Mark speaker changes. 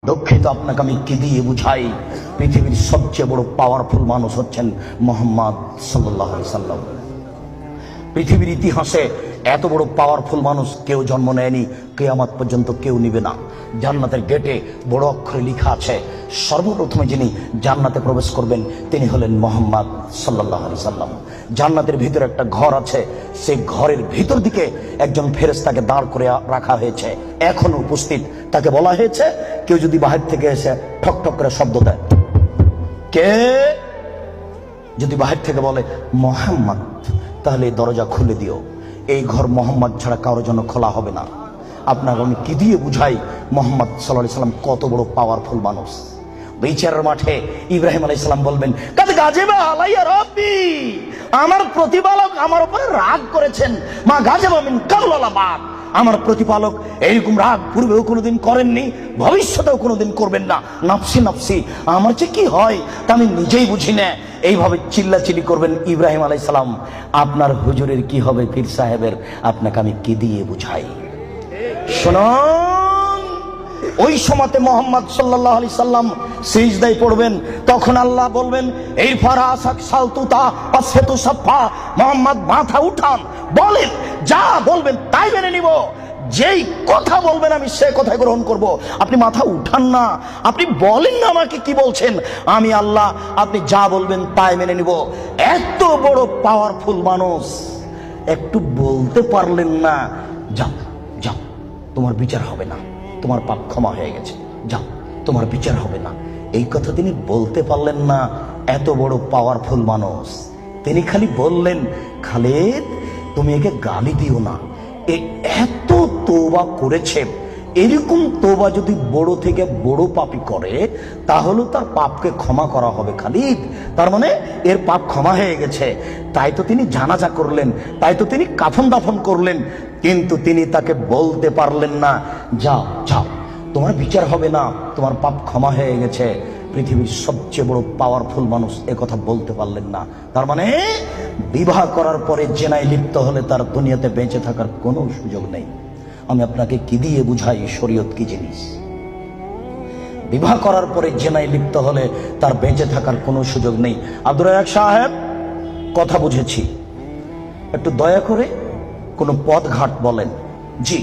Speaker 1: দুঃখিত, আপনাকে আমি কি দিয়ে বুঝাই? পৃথিবীর সবচেয়ে বড় পাওয়ারফুল মানুষ হচ্ছেন মুহাম্মদ সাল্লাল্লাহু আলাইহি সাল্লাম। পৃথিবীর ইতিহাসে এত বড় পাওয়ারফুল মানুষ কেউ জন্ম নেয়নি, কিয়ামত পর্যন্ত কেউ নিবে না। জান্নাতের গেটে বড় অক্ষরে লেখা আছে, সর্বপ্রথমে যিনি জান্নাতে প্রবেশ করবেন তিনি হলেন মুহাম্মদ সাল্লাল্লাহু আলাইহি সাল্লাম। জান্নাতের ভিতরে একটা ঘর আছে, সেই ঘরের ভিতর দিকে একজন ফেরেশতাকে দাঁড় করে রাখা হয়েছে, এখনো উপস্থিত। তাকে বলা হয়েছে, কেউ যদি বাহির থেকে এসে ঠক ঠক করে শব্দ দেয়, কে যদি বাহির থেকে বলে মুহাম্মদ, তাহলে এই দরজা খুলে দিও। এই ঘর মোহাম্মদ ছাড়া কারোর জন্য খোলা হবে না। আপনাকে আমি কি দিয়ে বুঝাই মোহাম্মদ সাল্লাল্লাহু আলাইহি সাল্লাম কত বড় পাওয়ারফুল মানুষ? বিচারের মাঠে ইব্রাহিম আলাইহিস সালাম বলবেন, কাদ গাজিবা আলাইয়া রাব্বি, আমার প্রতিপালক আমার উপরে রাগ করেছেন। মা গাজিবা মিন কাবল ওয়ালা বাদ, আমার প্রতিপালক এইরকম রাগ পূর্বেও কোনোদিন করেননি, ভবিষ্যতেও কোনোদিন করবেন না। নাফসি নাফসি, আমার যে কি হয় তা আমি নিজেই বুঝি না। এইভাবে চিল্লাচিল্লি করবেন ইব্রাহিম আলাইহিস সালাম। আপনার হুজুরের কি হবে, পীর সাহেবের? আপনাকে আমি কি দিয়ে বুঝাই? শুনুন, ওই সময়তে মুহাম্মদ সাল্লাল্লাহু আলাইহি সাল্লাম সিজদায় পড়বেন, তখন আল্লাহ বলবেন, এই ফারাসাক সালতুতা আসফাতু সাফা, মুহাম্মদ মাথা উঠান, বলেন, যা বলবেন তাই মেনে নিব। যেই কথা বলবেন আমি সে কথা গ্রহণ করব। আপনি মাথা উঠান না, আপনি বলেন না আমাকে কি বলছেন, আমি আল্লাহ, আপনি যা বলবেন তাই মেনে নিব। এত বড় পাওয়ারফুল মানুষ একটু বলতে পারলেন না, যাও যাও তোমার বিচার হবে না, তোমার পাপ ক্ষমা হয়ে গেছে, যাও তোমার বিচার হবে না, এই কথা তিনি বলতে পারলেন না। এত বড় পাওয়ারফুল মানুষ, তিনি খালি বললেন, খালিদ তুমি একে গালি দিও না, এত তওবা করেছে। এরকম তওবা যদি বড় থেকে বড় পাপী করে তাহলে তার পাপকে ক্ষমা করা হবে খালিদ। তার মানে এর পাপ ক্ষমা হয়ে গেছে, তাই তো তিনি জানাজা করলেন, তাই তো তিনি কাফন দাফন করলেন। কিন্তু তিনি তাকে বলতে পারলেন না, যাও যাও তোমার বিচার হবে না, তোমার পাপ ক্ষমা হয়ে গেছে। পৃথিবীর সবচেয়ে বড় পাওয়ারফুল মানুষ এ কথা বলতে পারলেন না। তার মানে বিবাহ করার পরে জেনায় লিপ্ত হলে তার দুনিয়াতে বেঁচে থাকার কোনো সুযোগ নেই। আমি আপনাকে কি দিয়ে বুঝাই শরীয়ত কি জিনিস? বিবাহ করার পরে জেনায় লিপ্ত হলে তার বেঁচে থাকার কোনো সুযোগ নেই। আব্দুর রাজ্জাক সাহেব, কথা বুঝেছি, একটু দয়া করে কোনো পথঘাট বলেন। জি।